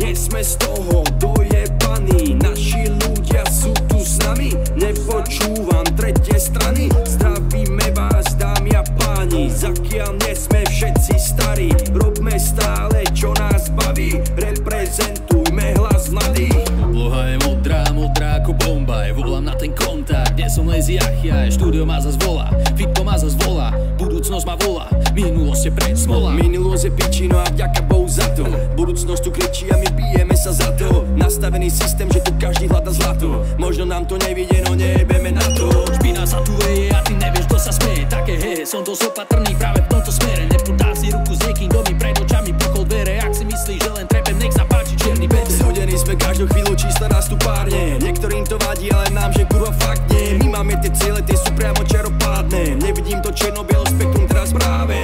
nie sme z toho dojebaní. Naši ľudia sú tu s nami, nepočúvam tretie strany. Zdravíme vás, dámy a páni, zakiaľ nie sme všetci starí. Robme stále, čo nás baví, reprezentujme hlas mladých. Obloha je modrá, modrá ako bomba. Volám na ten kontakt, kde som lezi Achia. Štúdio ma zas volá, fitko ma zas volá, budúcnosť ma volá, minulosť je preč smola. Minulosť je pičino a vďaka Bohu za to. Budúcnosť tu kričí a my bijeme sa za to. Nastavený systém, že tu každý hľada zlato. Možno nám to nevidie, no nejebeme na to. Špina sa tu veje a ty nevieš, kto sa smeje. Také hehe, som dosť opatrný práve v tomto smere. Nepodá si ruku s niekým, kto mi pred očami pokol dvere. Ak si myslíš, že len trepem, nech sa páči čierny beter. Súdení sme každú chvíľu, čísla nás tu párne. Niektorým to vadí, ale nám, že kurva fakt nie. My máme tie ciele, tie sú priamo čaropádne. Nevidím to černo-bielo spektrum teraz práve.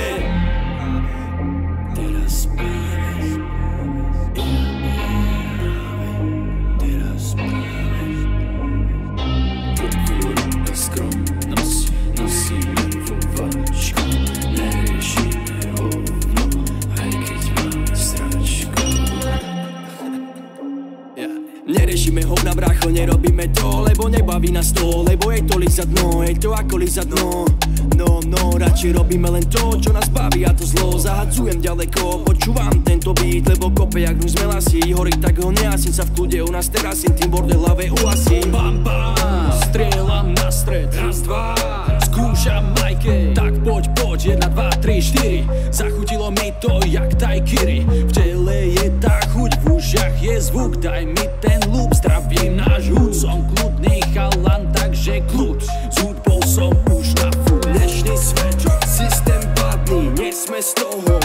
Teraz práve. Teraz práve. Podkúrka skrom nosíme vo vačku. Neriešime hovno, aj keď máme sračku. Neriešime hovna, brácho, nerobíme to, lebo nebaví nás to, lebo je to líza dno, je to ako líza dno. No, radšej robíme len to, čo nás baví a to zlo zahadzujem ďaleko. Počúvam tento beat, lebo kope jak hnus melasí. Horí tak ho neasím sa v kľude, u nás terasím, tým bordel hlave uasím. Bam, bam, strieľam na stred. Raz, dva, skúšam majke. Tak poď, 1, 2, 3, 4. Zachutilo mi to jak daiquiri. V tele je tá chuť, v ušiach je zvuk. Daj mi ten loop, zdravím náš hud. Som kľudný chalan, takže kľud. S hudbou som už na full. Dnešný svet, systém padný, nie sme z toho